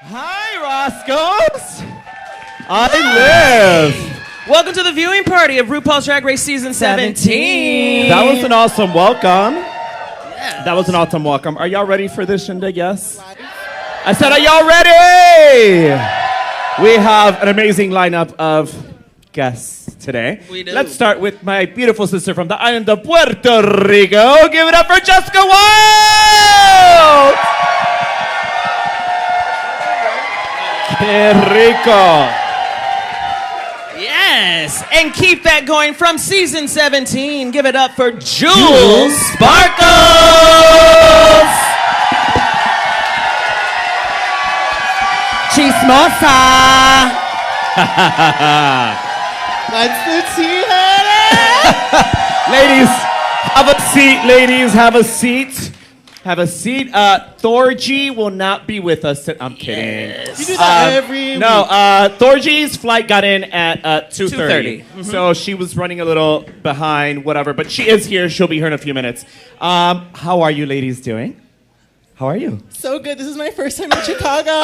Hi, Roscoe's. I live. Welcome to the viewing party of RuPaul's Drag Race Season 17. That was an awesome welcome. Yes. That was an awesome welcome. Are y'all ready for this shindig? Yes? I said, are y'all ready? We have an amazing lineup of guests today. We do. Let's start with my beautiful sister from the island of Puerto Rico. Give it up for Jessica Wild! Que rico. Yes, and keep that going from Season 17. Give it up for Jules Sparkles! Chismosa! That's the tea, honey! Ladies, have a seat, ladies. Have a seat. Have a seat. Thorgy will not be with us. I'm kidding. Yes. You do that every week. No, Thorgy's flight got in at 2:30. 2:30. Mm-hmm. So she was running a little behind, whatever. But she is here. She'll be here in a few minutes. How are you ladies doing? How are you? So good. This is my first time in Chicago.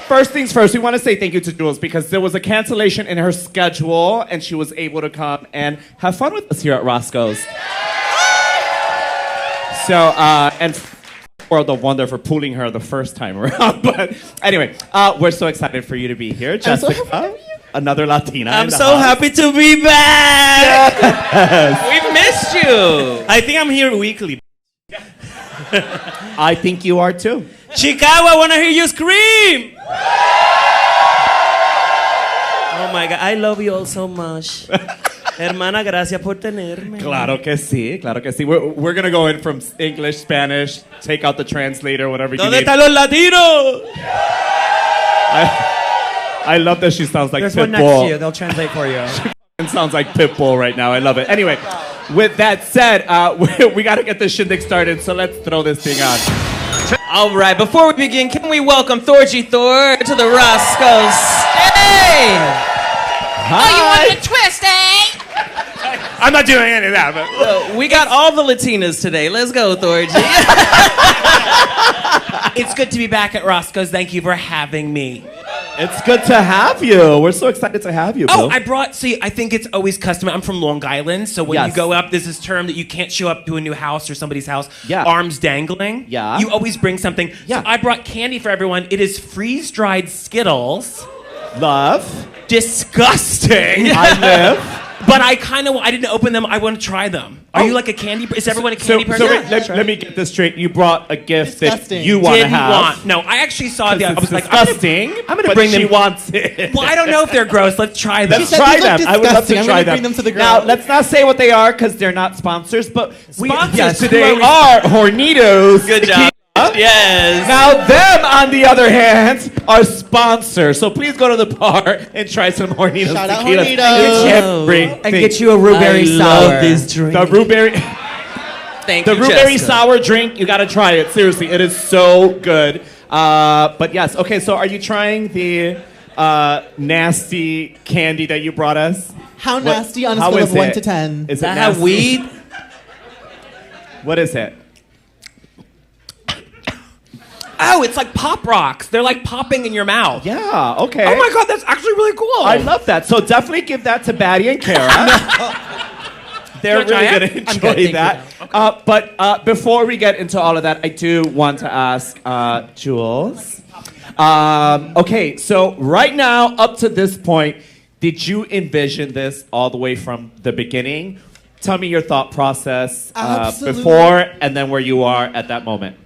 First things first, we want to say thank you to Jules because there was a cancellation in her schedule and she was able to come and have fun with us here at Roscoe's. So, and World of Wonder for pulling her the first time around. But anyway, we're so excited for you to be here. Jessica, so happy to be here. Another Latina. I'm in the so house. happy to be back! Yes. We've missed you! I think I'm here weekly. I think you are too. Chicago, I want to hear you scream! Oh my God, I love you all so much. Hermana, gracias por tenerme. Claro que sí, claro que sí. We're going to go in from English, Spanish, take out the translator, whatever you ¿Dónde need. están los latinos? I love that she sounds like There's one next Pitbull. to you. They'll translate for you. It sounds like Pitbull right now. I love it. Anyway, with that said, we got to get this shindig started, so let's throw this thing on. All right, before we begin, can we welcome Thorgy Thor to the Roscoe stage? Hi. Oh, you wanted a twist, eh? I'm not doing any of that, but... We got all the Latinas today. Let's go, Thorgy. It's good to be back at Roscoe's. Thank you for having me. It's good to have you. We're so excited to have you, Oh, Bill. I think it's always custom. I'm from Long Island, so when Yes. you go up, there's this term that you can't show up to a new house or somebody's house, Yeah. arms dangling. Yeah. You always bring something. Yeah. So I brought candy for everyone. It is freeze-dried Skittles. Love. Disgusting. I live. But I didn't open them. I want to try them. Are you like a candy? Is everyone a candy person? So wait, let me get this straight. You brought a gift Disgusting. that you want to Didn't have. want. No, I actually saw the. I It's was like, disgusting. I'm gonna but bring she them. wants it. Well, I don't know if they're gross. Let's try them. Let's said try these look them. I would love to disgusting. I'm try gonna them. bring them to the Now, girls. let's not say what they are because they're not sponsors, but Sponsors, today who are Hornitos. Good job. Yes. Now, them, on the other hand, are sponsors. So please go to the bar and try some Hornitos Shout out tequila. Hornitos. It's everything. And get you a blueberry sour. drink. The blueberry... Thank The you, blueberry Jessica. sour drink, you gotta try it. Seriously, it is so good. But yes, okay, so are you trying the nasty candy that you brought us? How nasty on a how scale is of 1 it? to 10? Is it That have nasty? weed? What is it? Oh, it's like Pop Rocks. They're like popping in your mouth. Yeah, okay. Oh my God, that's actually really cool. I love that. So definitely give that to Batty and Kara. They're Can I really try going it? to I'm enjoy good, thank that. you. But before we get into all of that, I do want to ask Jules. Okay, so right now, up to this point, did you envision this all the way from the beginning? Tell me your thought process Absolutely. before and then where you are at that moment.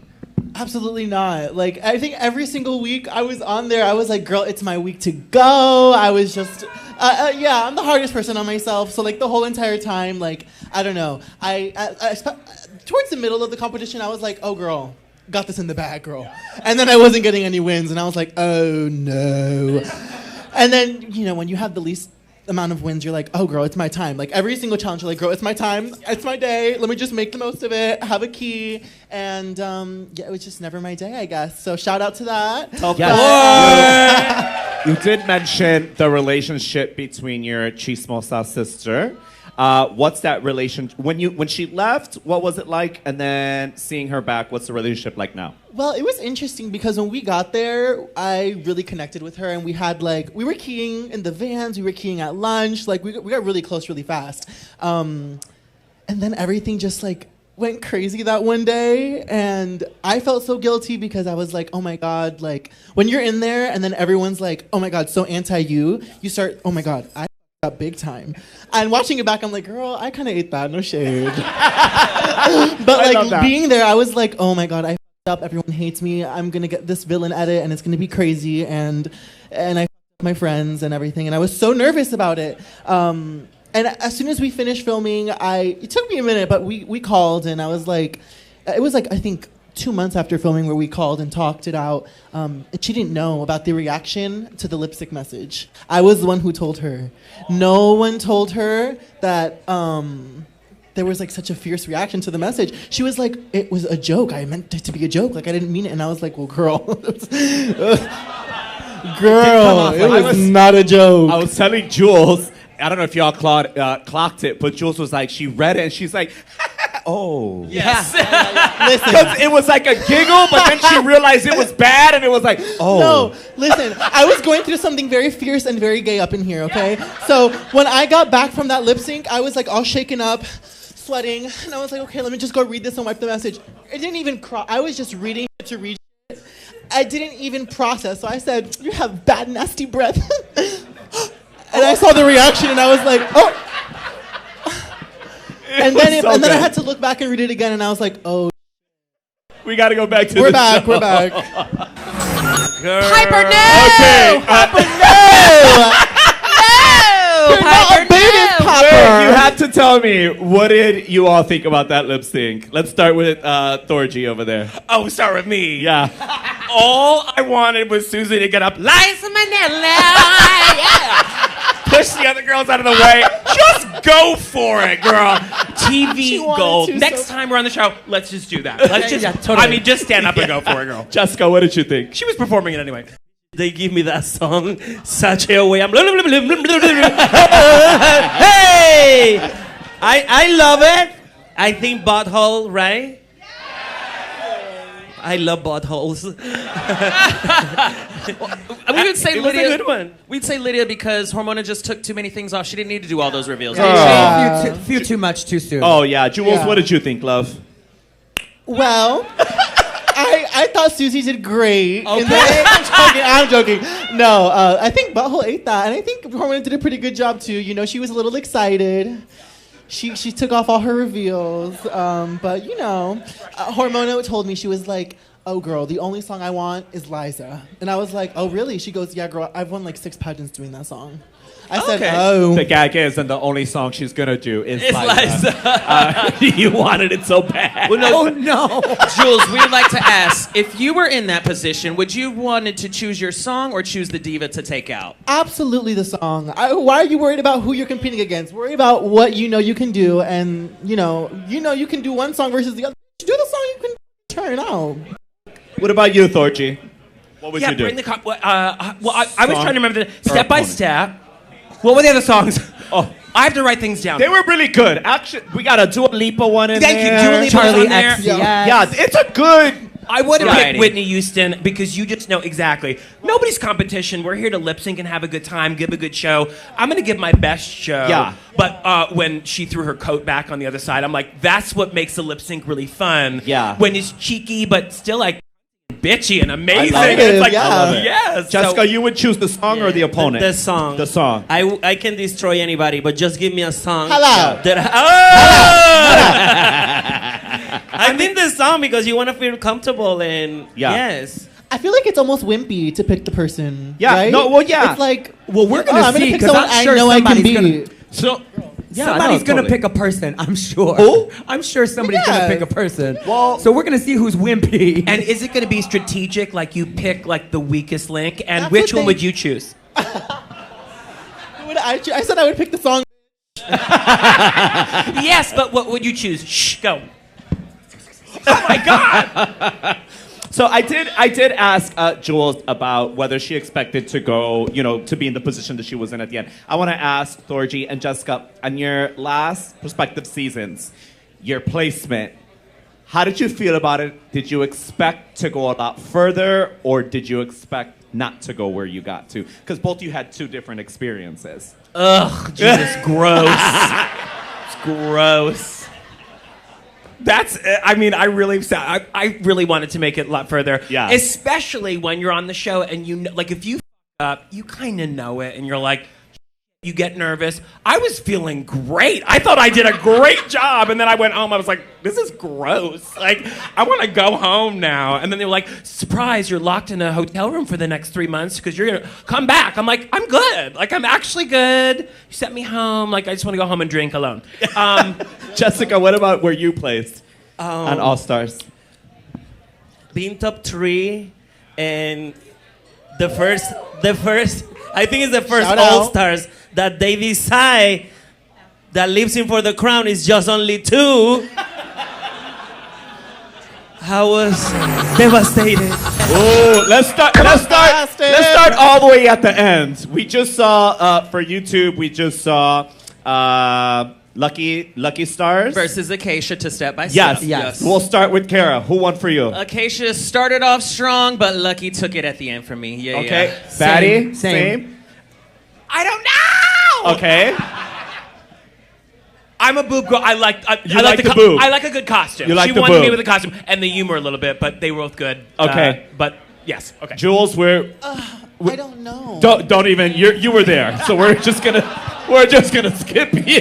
Absolutely not. Like, I think every single week I was on there, I was like, girl, it's my week to go. I was just, yeah, I'm the hardest person on myself. So, like, the whole entire time, like, I don't know. Towards the middle of the competition, I was like, oh, girl, got this in the bag, girl. And then I wasn't getting any wins, and I was like, oh, no. And then, you know, when you have the least amount of wins, you're like, oh, girl, it's my time. Like, every single challenge, you're like, girl, it's my time. It's my day. Let me just make the most of it. Have a key. And, yeah, it was just never my day, I guess. So shout out to that. You did mention the relationship between your Chismosa sister What's that relation when she left? What was it like? And then seeing her back, what's the relationship like now? Well, it was interesting because when we got there, I really connected with her, and we had we were keying in the vans, we were keying at lunch, we got really close really fast, and then everything just went crazy that one day, and I felt so guilty because I was like, oh my god, when you're in there and then everyone's like, oh my god, so anti-you start, oh my god, I up big time. And watching it back, I'm like, girl, I kind of ate that, no shade. But being there, I was like, oh my god, I up, everyone hates me, I'm gonna get this villain edit and it's gonna be crazy, and I my friends and everything, and I was so nervous about it. And as soon as we finished filming, it took me a minute, but we called, and I was like, it was I think 2 months after filming where we called and talked it out, and she didn't know about the reaction to the lip sync message. I was the one who told her. No one told her that there was such a fierce reaction to the message. She was like, it was a joke. I meant it to be a joke. I didn't mean it. And I was like, well, girl. Girl, it was not a joke. I was telling Jules, I don't know if y'all clocked it, but Jules was like, she read it and she's like, oh. Yes. Because it was like a giggle, but then she realized it was bad and it was like, oh. No, listen, I was going through something very fierce and very gay up in here, okay? So when I got back from that lip sync, I was all shaken up, sweating, and I was like, okay, let me just go read this and wipe the message. It didn't even cross. I was just reading it to read it. I didn't even process. So I said, you have bad, nasty breath. And I saw the reaction, and I was like, oh. And then I had to look back and read it again, and I was like, oh. We got to go back to We're the back, show. we're back. Piper, no! Okay. Piper, no! Piper, Wait, you have to tell me, what did you all think about that lip sync? Let's start with Thorgy over there. Oh, start with me. Yeah. All I wanted was Susie to get up, Liza Minnelli, yeah. Push the other girls out of the way. Just go for it, girl. TV gold. Next time we're on the show, let's just do that. Let's just, totally. I mean, just stand up and go for it, girl. Jessica, what did you think? She was performing it anyway. They give me that song, such a way. I'm. Hey, I love it. I think butthole, right? I love buttholes. We would say It was a Lydia. good one. We'd say Lydia because Hormona just took too many things off. She didn't need to do all those reveals. Few too much too soon. Oh, yeah. Jules, Yeah. what did you think, love? Well, I thought Susie did great. Okay. I'm joking. No, I think Butthole ate that, and I think Hormona did a pretty good job too. You know, she was a little excited. She took off all her reveals, but Hormona told me, she was like, oh girl, the only song I want is Liza. And I was like, oh really? She goes, yeah girl, I've won 6 pageants doing that song. I said, oh. The gag is, and the only song she's going to do is It's Liza. You wanted it so bad. Oh no! Jules, we would like to ask, if you were in that position, would you wanted to choose your song or choose the diva to take out? Absolutely the song. Why are you worried about who you're competing against? Worry about what you know you can do, and you can do one song versus the other. Do the song you can turn out. What about you, Thorgy? What would you do? Bring the I was trying to remember the step by opponent. step. What were the other songs? Oh, I have to write things down. They were really good. Actually, we got a Dua Lipa one in Thank there. you, Dua Lipa Charlie was on there. X. Yeah, it's a good. I would have Variety. picked Whitney Houston because you just know exactly. Nobody's competition. We're here to lip sync and have a good time, give a good show. I'm going to give my best show. Yeah. But when she threw her coat back on the other side, I'm like, that's what makes the lip sync really fun. Yeah. When it's cheeky, but still bitchy and amazing. I love it. It's like, Yeah. I love it. yes. Jessica, you would choose the song or the opponent? The song. The song. I can destroy anybody, but just give me a song. Hello. I think the song because you want to feel comfortable and Yeah. yes. I feel like it's almost wimpy to pick the person. Yeah, right? no, well, yeah. It's like, Well, we're gonna I'm see gonna pick because someone I'm sure I know I can somebody's be. So, Somebody's gonna pick a person, I'm sure. Who? I'm sure somebody's Yeah. gonna pick a person. Well- so we're gonna see who's wimpy. And is it going to be strategic, like you pick like the weakest link? And That's which what one they- would you choose? I said I would pick the song. Yes, but what would you choose? Shh, go. Oh my God! So I did ask Jules about whether she expected to go, to be in the position that she was in at the end. I want to ask Thorgy and Jessica, on your last prospective seasons, your placement, how did you feel about it? Did you expect to go a lot further, or did you expect not to go where you got to? Because both of you had two different experiences. Ugh, Jesus, gross. It's gross. I really wanted to make it a lot further. Yeah. Especially when you're on the show and if you f up, you kind of know it and you're like, you get nervous. I was feeling great. I thought I did a great job. And then I went home. I was like, this is gross. Like, I want to go home now. And then they were like, surprise, you're locked in a hotel room for the next 3 months because you're going to come back. I'm like, I'm good. Like, I'm actually good. You sent me home. Like, I just want to go home and drink alone. Jessica, what about where you placed on All Stars? Being top 3 and the first, I think it's the first Shout out. All Stars that they decide that lives in for the crown is just only 2. I was devastated. Oh, let's start all the way at the end. We just saw for YouTube. We just saw Lucky Stars Versus Acacia to Step by Step. Yes. We'll start with Kara. Who won for you? Acacia started off strong, but Lucky took it at the end for me. Yeah, Okay. yeah. Batty. Same. I don't know. Okay. I'm a boob girl. I like the boob. I like a good costume. You like she the wanted me boob. with the costume and the humor a little bit, but they were both good. Okay. But yes. Okay. Jules, I don't know. don't even. You were there, so we're just gonna skip you.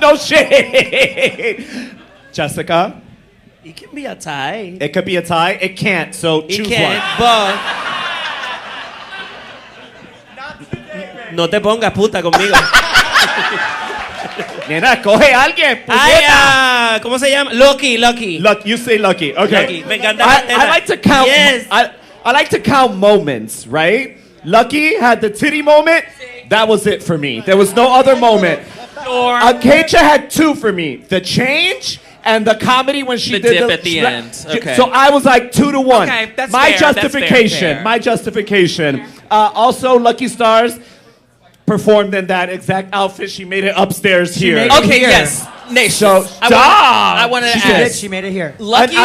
No shade. Jessica, It can be a tie. it could be a tie. It can't. So It choose can't, one. but no te pongas puta conmigo. Nena, coge a alguien. Ay, ¿cómo se llama? Lucky. You say Lucky. Okay. Lucky. Me encanta la I teta. like to count. Yes. I like to count moments, right? Lucky had the titty moment. That was it for me. There was no other moment. Acacia had 2 for me. The change and the comedy when she The did dip at the end. Okay. So I was like 2 to 1. Okay, that's my fair, that's justification. fair. My justification. Also, Lucky Stars performed in that exact outfit. She made it upstairs here. made it Okay, Here. yes. Naysha. So I stop. wanted to She did. ask. She made it here. Lucky.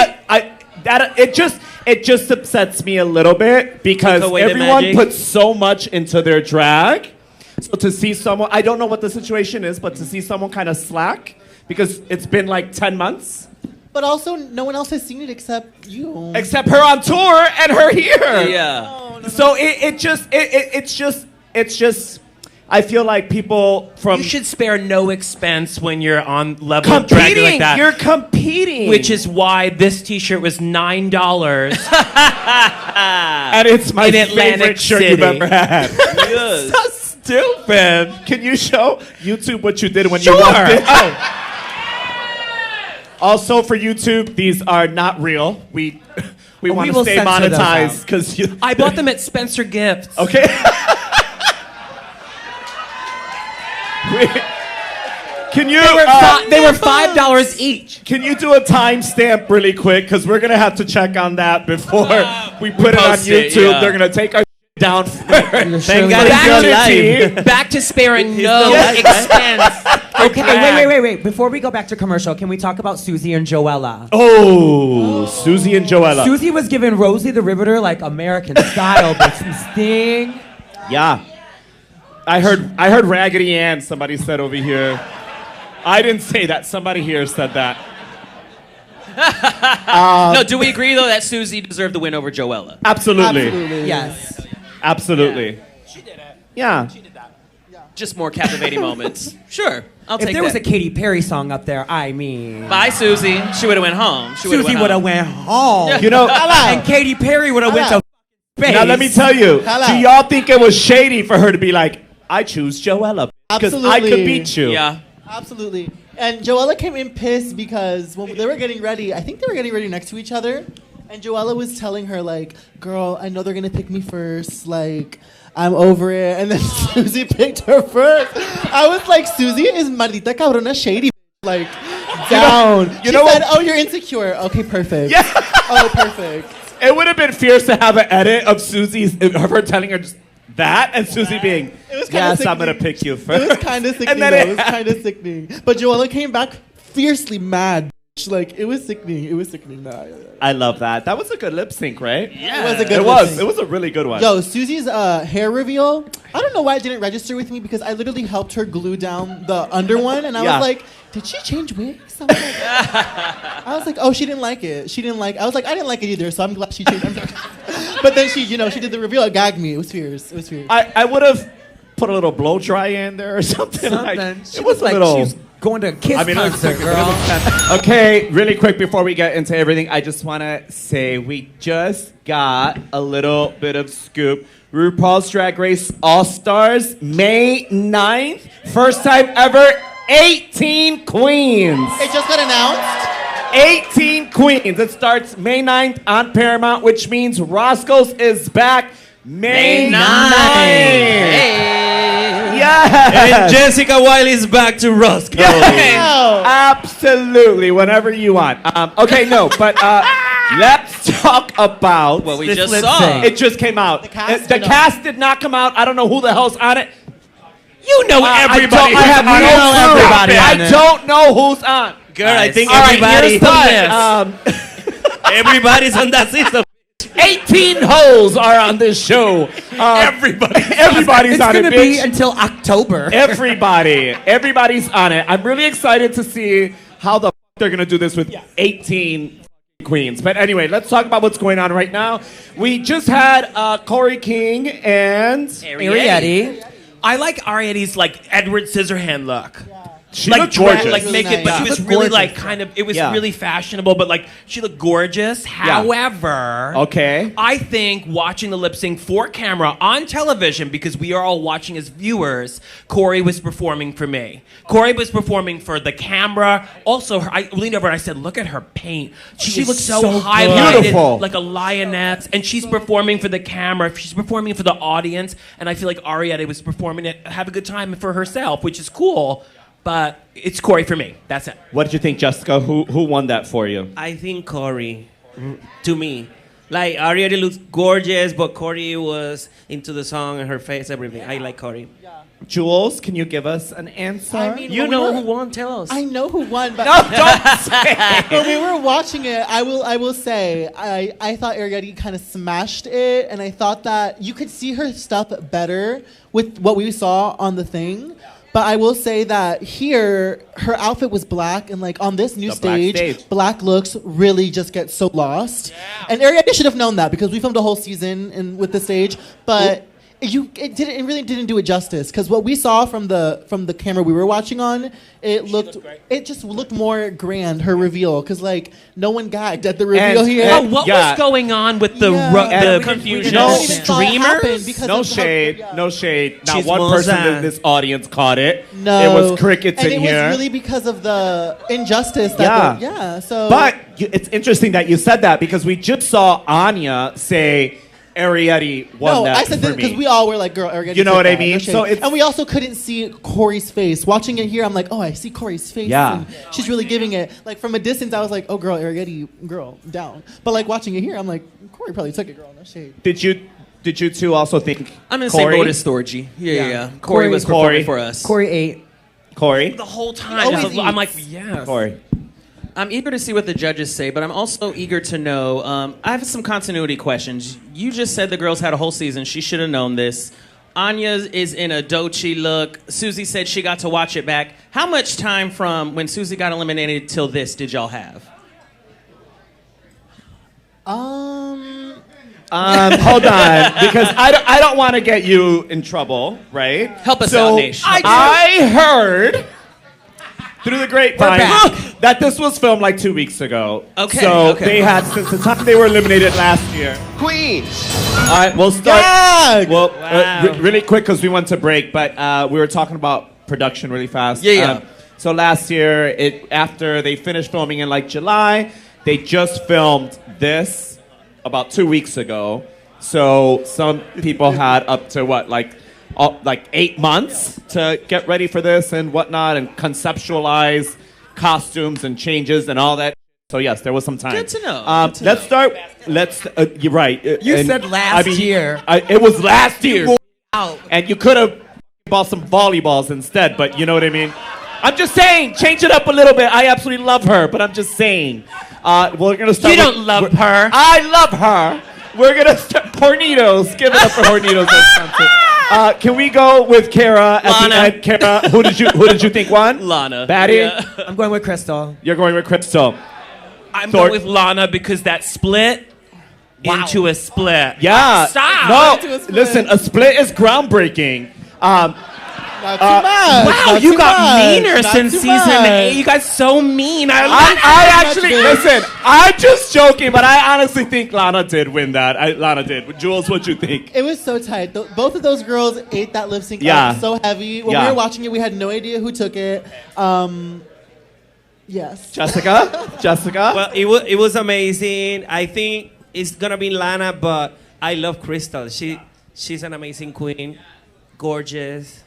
It just upsets me a little bit because Take away the everyone magic. puts so much into their drag. So to see someone, I don't know what the situation is, but to see someone kind of slack because it's been like 10 months. But also, no one else has seen it except you. Except her on tour and her here. Yeah. So it's just. I feel like people from You should spare no expense when you're on level of dragging competing. like that. You're competing, Which is why this T-shirt was $9. and it's my in Atlantic favorite shirt City. you've ever had. Yes. So stupid. Can you show YouTube what you did when Sure. you walked in? Oh. Also for YouTube, these are not real. We want to will stay censor those monetized out. because you. I bought them at Spencer Gifts. Okay. Can you? They were $5 each. Can you do a timestamp really quick? Because we're gonna have to check on that before we put it on post it, YouTube. yeah. They're gonna take our down first. Thank God it's Back your to life. Back to sparing no life, expense. Okay, wait. Before we go back to commercial, can we talk about Susie and Joella? Oh, Susie and Joella. Susie was giving Rosie the Riveter like American style, but some sting. Yeah. I heard Raggedy Ann, somebody said over here. I didn't say that. Somebody here said that. No, do we agree though that Susie deserved the win over Joella? Absolutely. Absolutely. Yes. Absolutely. She did it. Yeah. She did that. Just more captivating moments. Sure, I'll If take there was a that. Katy Perry song up there, I mean, Bye, Susie. She would have went home. Susie would have went home. You know, And Katy Perry would have went to space. now let me tell you. Hello. Do y'all think it was shady for her to be like, I choose Joella because I could Absolutely. beat you? Yeah. Absolutely. And Joella came in pissed because when they were getting ready, I think they were getting ready next to each other. And Joella was telling her, like, girl, I know they're going to pick me first. Like, I'm over it. And then Susie picked her first. I was like, Susie is maldita cabrona shady. Like, down. you She know said, what- oh, you're insecure. Okay, perfect. Yeah. Oh, perfect. It would have been fierce to have an edit of of her telling her just that, and Susie being, yes, I'm going to pick you first. It was kind of sickening. It was kind of sickening. But Joella came back fiercely mad. Like, it was sickening. It was sickening. I love that. That was a good lip sync, right? Yeah. It was a good lip sync. sync. It was a really good one. Yo, Susie's hair reveal, I don't know why it didn't register with me because I literally helped her glue down the under one, and I was like, did she change wigs? I was like, oh, she didn't like it. I was like, I didn't like it either, so I'm glad she changed. But then she did the reveal. It gagged me. It was fierce. I would have put a little blow dry in there or something. It was like she was going to a Kiss concert, girl. Okay, really quick before we get into everything, I just want to say we just got a little bit of scoop. RuPaul's Drag Race All-Stars, May 9th. First time ever, 18 queens. It just got announced? 18 queens. It starts May 9th on Paramount, which means Roscoe's is back May 9th. Hey. Yeah. And Jessica Wiley's back to Roscoe. Absolutely, whenever you want. Let's talk about what we this just lip saw. sync. It just came out. The cast did not come out. I don't know who the hell's on it. You know everybody. I don't know who's on. Girl, I think All right, everybody. here's the list. Everybody's on that system. 18 hoes are on this show. Everybody's It's on it, going to bitch. be until October. Everybody's on it. I'm really excited to see how the they're going to do this with 18 queens. But anyway, let's talk about what's going on right now. We just had Corey King and Ariete. I like Ariette's like Edward Scissorhand look. She Like looked gorgeous. Like Really make it, nice. but Yeah. she was She looked really gorgeous. like kind of. It was Yeah. really fashionable, but like she looked gorgeous. However, Okay. I think watching the lip sync for camera on television, because we are all watching as viewers, Corey was performing for me. Corey was performing for the camera. Also, I leaned over and I said, "Look at her paint. She looks so highlighted, Beautiful. like a lioness." And she's performing for the camera. She's performing for the audience. And I feel like Ariete was performing to have a good time for herself, which is cool. But it's Corey for me. That's it. What did you think, Jessica? Who won that for you? I think Corey, to me. Like, Ariete looks gorgeous, but Corey was into the song and her face, everything. I like Corey. Jules, can you give us an answer? I mean, You when know we were- who won? Tell us. I know who won, but Don't say. when we were watching it, I will say I thought Ariete kind of smashed it, and I thought that you could see her stuff better with what we saw on the thing. But I will say that here, her outfit was black, and like on this new The black stage, stage. black looks really just get so lost. And Ariete should have known that because we filmed a whole season with the stage, but. It really didn't do it justice because what we saw from the camera we were watching on, it just looked more grand, her reveal, because like no one gagged at the reveal And- here. Oh, what was going on with the And confusion? no- one even saw it happen because No of how- shade, yeah. no shade. Not She's one person Mozart. in this audience caught it. No, It was crickets and in it here. was really because of the injustice. That so. But it's interesting that you said that because we just saw Anya say Ariete won no, that I said for this because me. we all were like, "Girl, Ariete." You know said what I that, mean? no shade. So it's- and we also couldn't see Corey's face. Watching it here, I'm like, "Oh, I see Corey's face." Yeah. and she's really giving it. Like from a distance, I was like, "Oh, girl, Ariete, girl, down." But like watching it here, I'm like, Corey probably took it, girl. No shade. Did you two also think I'm in the Corey? same boat as Thorgy. Yeah. Corey Corey- was Corey. performing for us. Corey 8. Corey? The whole time. always I'm like, eats. yes. Corey. I'm eager to see what the judges say, but I'm also eager to know. I have some continuity questions. You just said the girls had a whole season. She should have known this. Anya is in a Dochi look. Susie said she got to watch it back. How much time from when Susie got eliminated till this did y'all have? Hold on, because I don't want to get you in trouble, right? Help us out, Naysha. I heard through the grapevine that this was filmed like 2 weeks ago. Okay, So okay. they had, since the time they were eliminated last year. Queens. All right, we'll start. Gag! Well, really quick because we went to break, but we were talking about production really fast. Yeah. So last year, after they finished filming in like July, they just filmed this about 2 weeks ago. So some people had up to like 8 months to get ready for this and whatnot and conceptualize costumes and changes and all that. So yes, there was some time. Good to know. Let's start. You're right. You said last year. It was last year. Out. And you could have bought some volleyballs instead, but you know what I mean? I'm just saying, change it up a little bit. I absolutely love her, but I'm just saying. We're going to start. You don't love her. I love her. We're going to start. Hornitos. Give it up for Hornitos. Can we go with Kara at Lana. the end? Kara, who did you think won? Lana. Batty? Yeah. I'm going with Crystal. You're going with Crystal. I'm Thor- going with Lana because that split into a split. Yeah. Stop. No, listen, a split is groundbreaking. Not too much. Wow, not you too got much, meaner not since too season much. 8. You guys so mean. I actually, much, listen, I'm just joking, but I honestly think Lana did win that. Lana did. Jules, what you think? It was so tight. Both of those girls ate that lip sync Yeah. up so heavy. When Yeah. we were watching it, we had no idea who took it. Yes. Jessica? Well, it was amazing. I think it's gonna be Lana, but I love Crystal. She's an amazing queen, gorgeous.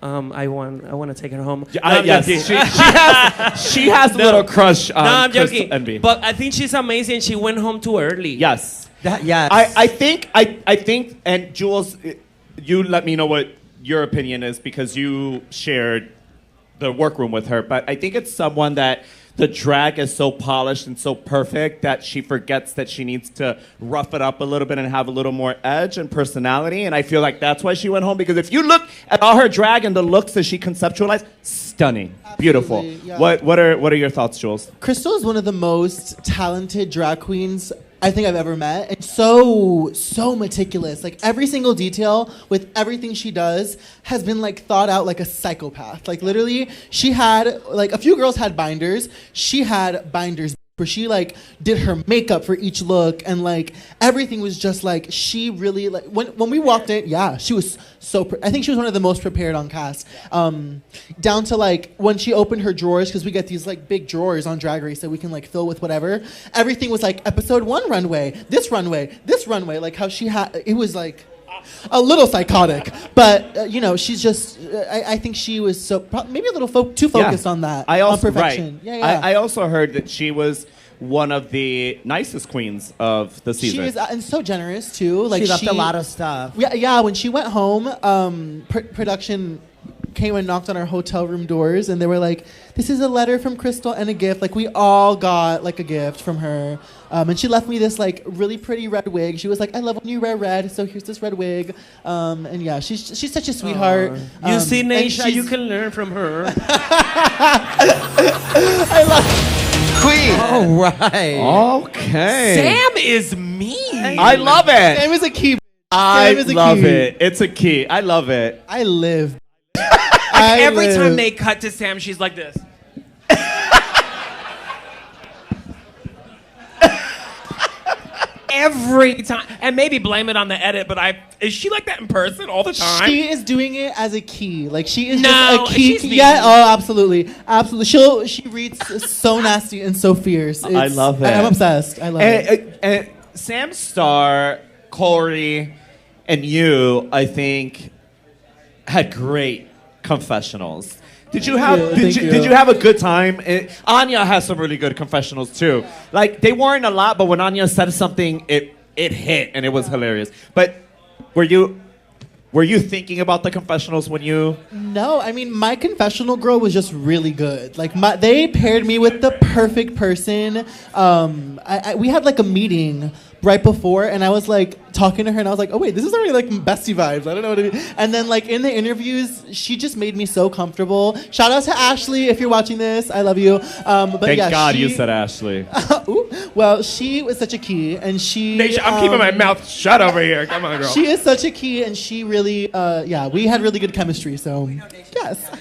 I want to take her home. Yes, she has a little crush on No, I'm Crystal joking. Envy. But I think she's amazing. She went home too early. Yes. Yes. I think, and Jules, you let me know what your opinion is because you shared the workroom with her, but I think it's someone that the drag is so polished and so perfect that she forgets that she needs to rough it up a little bit and have a little more edge and personality. And I feel like that's why she went home, because if you look at all her drag and the looks that she conceptualized, stunning, beautiful. Yeah. What are your thoughts, Jules? Crystal is one of the most talented drag queens I think I've ever met, and so meticulous. Like every single detail with everything she does has been like thought out like a psychopath. Like literally, she had like a few girls had binders. She had binders where she like did her makeup for each look, and like everything was just like she really like when we walked in. Yeah, she was I think she was one of the most prepared on cast. Down to like when she opened her drawers, because we get these like big drawers on Drag Race that we can like fill with whatever. Everything was like episode 1 runway, this runway, this runway. Like how she had it was like a little psychotic, but you know, she's just. I think she was maybe a little too focused on that. I also on perfection. right. Yeah. I also heard that she was one of the nicest queens of the season. She is, and so generous too. Like she left a lot of stuff. Yeah. When she went home, production came and knocked on our hotel room doors, and they were like, "This is a letter from Crystal and a gift." Like we all got like a gift from her, and she left me this like really pretty red wig. She was like, "I love when you wear red, so here's this red wig." And yeah, she's such a sweetheart. You see, and Naysha, she's- you can learn from her. I love. Queen. All right. Okay. Sam is mean. I love it. Sam is a key. I Sam is a love key. it. It's a key. I love it. I live. Every time they cut to Sam, she's like this. Every time, and maybe blame it on the edit, but is she like that in person all the time? She is doing it as a key. Like she is No, just a key. she's mean. Yeah. Oh, absolutely, absolutely. She reads so nasty and so fierce. I love it. I'm obsessed. I love it. And Sam Star, Corey, and you, I think, had great confessionals. Did you have Thank you. did you have a good time? Anya has some really good confessionals too. Like they weren't a lot, but when Anya said something, it hit and it was hilarious. But were you thinking about the confessionals when you? No, I mean my confessional girl was just really good. Like they paired me with the perfect person. We had like a meeting right before, and I was like talking to her, and I was like, oh wait, this is already like bestie vibes. I don't know what I mean. And then like in the interviews, she just made me so comfortable. Shout out to Ashley if you're watching this. I love you. But Thank yeah, God you said Ashley. Ooh, well, she was such a key, and she. Naysha, I'm keeping my mouth shut over here. Come on, girl. She is such a key, and she really, we had really good chemistry. So, yes.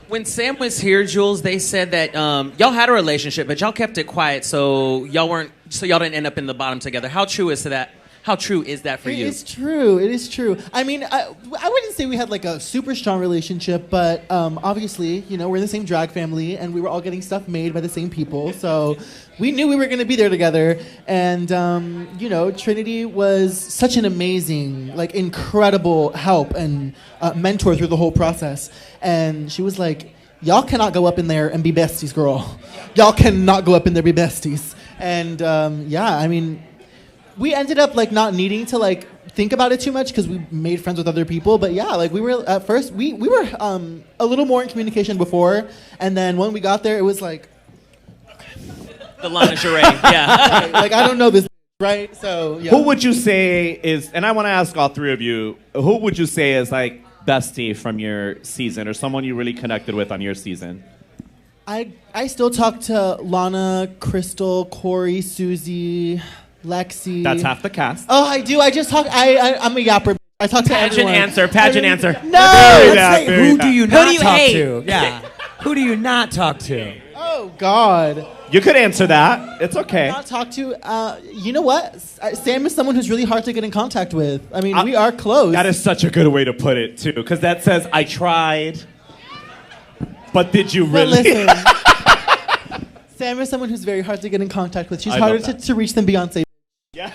When Sam was here, Jules, they said that y'all had a relationship, but y'all kept it quiet, so y'all didn't end up in the bottom together. How true is that? How true is that for you? It is true. It is true. I mean, I wouldn't say we had like a super strong relationship, but obviously, you know, we're in the same drag family, and we were all getting stuff made by the same people, so we knew we were going to be there together. And you know, Trinity was such an amazing, like, incredible help and mentor through the whole process. And she was like, y'all cannot go up in there and be besties, girl. Y'all cannot go up in there and be besties. And yeah, I mean, we ended up like not needing to like think about it too much because we made friends with other people. But yeah, like we were at first, we were a little more in communication before. And then when we got there, it was like, The lingerie, yeah. right, like I don't know this, right? So yeah. Who would you say is, and I want to ask all three of you, who would you say is like bestie from your season or someone you really connected with on your season? I still talk to Lana, Crystal, Corey, Susie, Lexi. That's half the cast. Oh, I do. I just talk. I'm a yapper. I talk to Pageant everyone. answer. Pageant answer. No. Who do you not do you talk hate? to? Yeah. Who do you not talk to? Oh God. You could answer that. It's okay. Not talk to. You know what? Sam is someone who's really hard to get in contact with. I mean, we are close. That is such a good way to put it, too, because that says, I tried, but did you But really? listen, Sam is someone who's very hard to get in contact with. She's I harder love that. to reach than Beyonce. Yeah.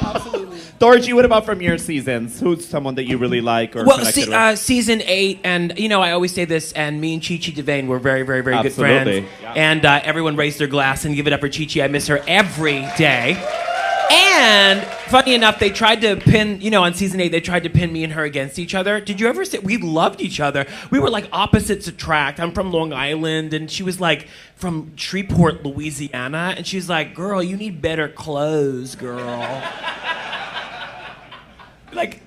Absolutely. Thorgy, what about from your seasons? Who's someone that you really like or Well, connected with? season 8, and you know, I always say this, and me and Chi-Chi DeVane were very, very, very good Absolutely. friends. Yeah. And everyone raised their glass and give it up for Chi-Chi. I miss her every day. And funny enough, they tried to pin, you know, on season 8, they tried to pin me and her against each other. Did you ever say we loved each other? We were like opposites attract. I'm from Long Island, and she was like from Shreveport, Louisiana, and she's like, "Girl, you need better clothes, girl." Like,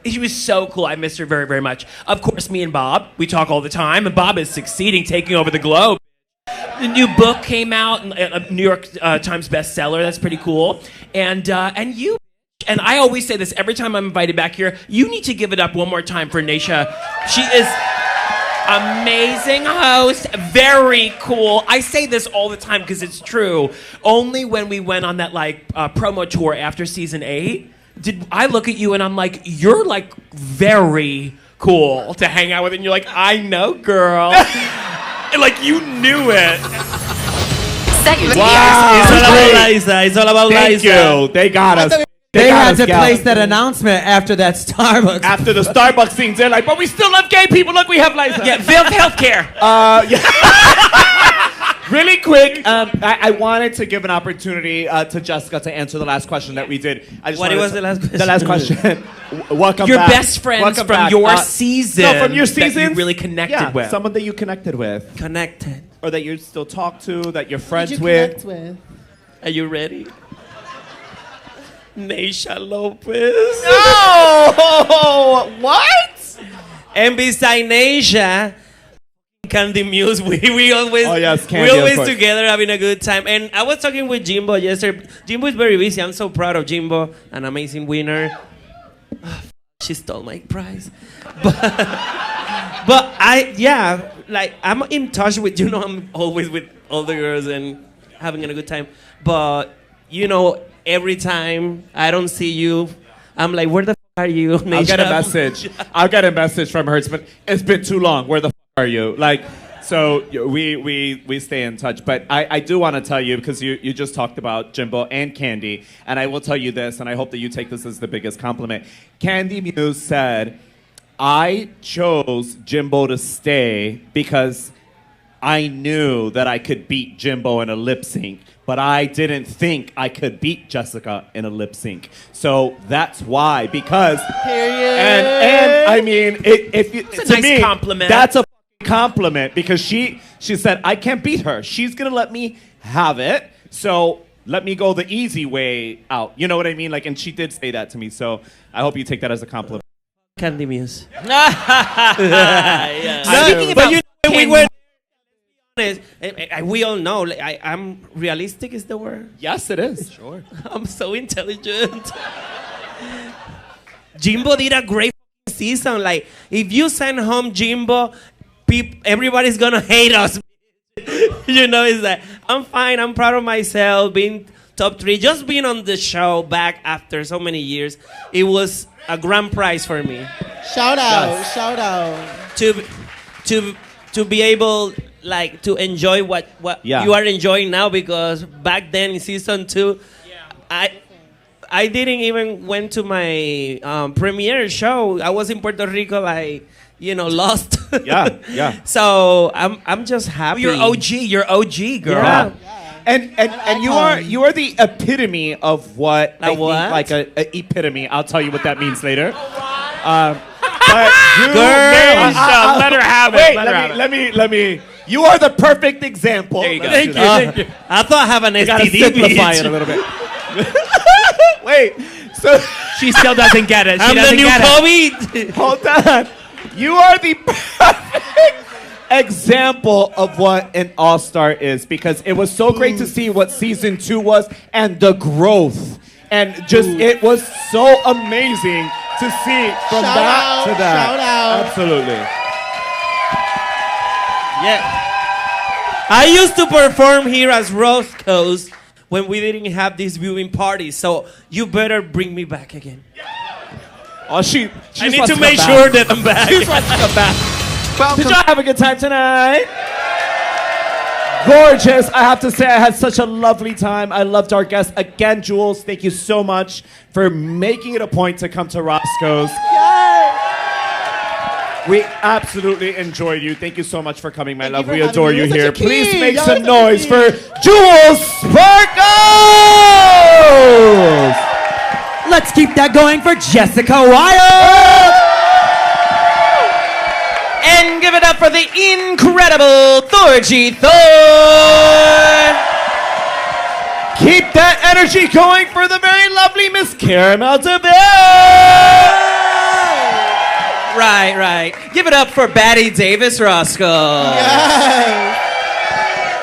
she was so cool. I miss her very, very much. Of course, me and Bob, we talk all the time, and Bob is succeeding, taking over the globe. The new book came out, a New York Times bestseller. That's pretty cool. And you, and I always say this every time I'm invited back here, you need to give it up one more time for Naysha. She is amazing host, very cool. I say this all the time because it's true. Only when we went on that like promo tour after season 8 did I look at you and I'm like, you're like very cool to hang out with, and you're like, I know, girl. Like you knew it. Set your Wow. It's all about Liza. It's all about Thank Liza. you. They got us. They got had us, to gal. place that announcement after that Starbucks. After the Starbucks scenes, they're like, but we still love gay people. Look, we have Liza. Yeah, healthcare. Really quick, I wanted to give an opportunity to Jessica to answer the last question that we did. I just What wanted was to- the last question? The last question. Welcome Your back. best friends Welcome from back. your season. No, from your that you season. really connected with. Someone that you connected with. Connected. Or that you still talk to, that you're Who did friends you with. connect with? Are you ready? Naysha Lopez. Oh, what? And beside Naysha, Candy Muse, we always, Oh, yes, Candy, we of always course. together having a good time. And I was talking with Jimbo yesterday. Jimbo is very busy. I'm so proud of Jimbo, an amazing winner. She stole my prize. But I'm in touch with, you know, I'm always with all the girls and having a good time. But, you know, every time I don't see you, I'm like, where the are you, Naysha? I'll get a message. I'll get a message from her. It's been too long. Where the are you? Like, so we stay in touch. But I do want to tell you, because you just talked about Jimbo and Candy, and I will tell you this, and I hope that you take this as the biggest compliment. Candy Muse said, I chose Jimbo to stay because I knew that I could beat Jimbo in a lip sync, but I didn't think I could beat Jessica in a lip sync. So that's why, because Period. and I mean, if you, That's to a nice me, compliment. that's a compliment, because she said I can't beat her. She's gonna let me have it. So let me go the easy way out. You know what I mean? Like, and she did say that to me. So I hope you take that as a compliment. Candy Muse. Speaking But about you know, we Candy- were honest. We all know. Like, I'm realistic. Is the word? Yes, it is. Sure. I'm so intelligent. Jimbo did a great season. Like, if you send home Jimbo, everybody's gonna hate us. You know, it's like, I'm fine. I'm proud of myself. Being top 3, just being on the show back after so many years, it was a grand prize for me. Shout out. Yes. Shout out. To be able, like, to enjoy what Yeah. you are enjoying now, because back then in season 2, I didn't even went to my premiere show. I was in Puerto Rico, like, lost. Yeah. So I'm just happy. You're OG. You're OG, girl. Yeah. And you are the epitome of what I think, what? like a epitome. I'll tell you what that means later. But you, Naysha, let her have it. Wait, Let me. You are the perfect example. There you go. Thank you. I thought I have an You gotta STD. simplify bitch. it a little bit. Wait, so She still doesn't get it. She I'm the doesn't new get it. COVID. hold on. You are the perfect example of what an all-star is, because it was so great to see what season 2 was and the growth. And just it was so amazing to see from Shout that out, to that. shout out. Absolutely. Yeah. I used to perform here as Roscoe's when we didn't have these viewing parties. So you better bring me back again. Oh, she I need wants to make come sure back. that I'm back. She wants to come back. Did y'all have a good time tonight? Gorgeous. I have to say, I had such a lovely time. I loved our guests. Again, Jules, thank you so much for making it a point to come to Roscoe's. We absolutely enjoyed you. Thank you so much for coming, my love. for We having adore me. you You're here. such a Please king. make Y'all some are such a noise king. for Jules Sparkles! Let's keep that going for Jessica Wild. And give it up for the incredible Thorgy Thor. Keep that energy going for the very lovely Miss Caramel DeVille! Right. Give it up for Batty Davis Roscoe.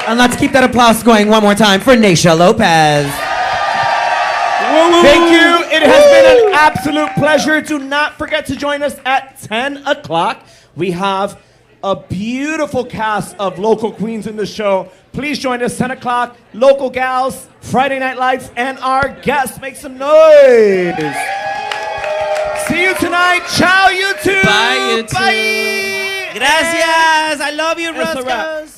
And let's keep that applause going one more time for Naysha Lopez. Thank you. It has been an absolute pleasure. Do not forget to join us at 10 o'clock. We have a beautiful cast of local queens in the show. Please join us 10 o'clock. Local gals, Friday Night Lights, and our guests. Make some noise. See you tonight. Ciao, YouTube. Bye, YouTube. Bye. Gracias. I love you, That's a wrap. Roscoe's.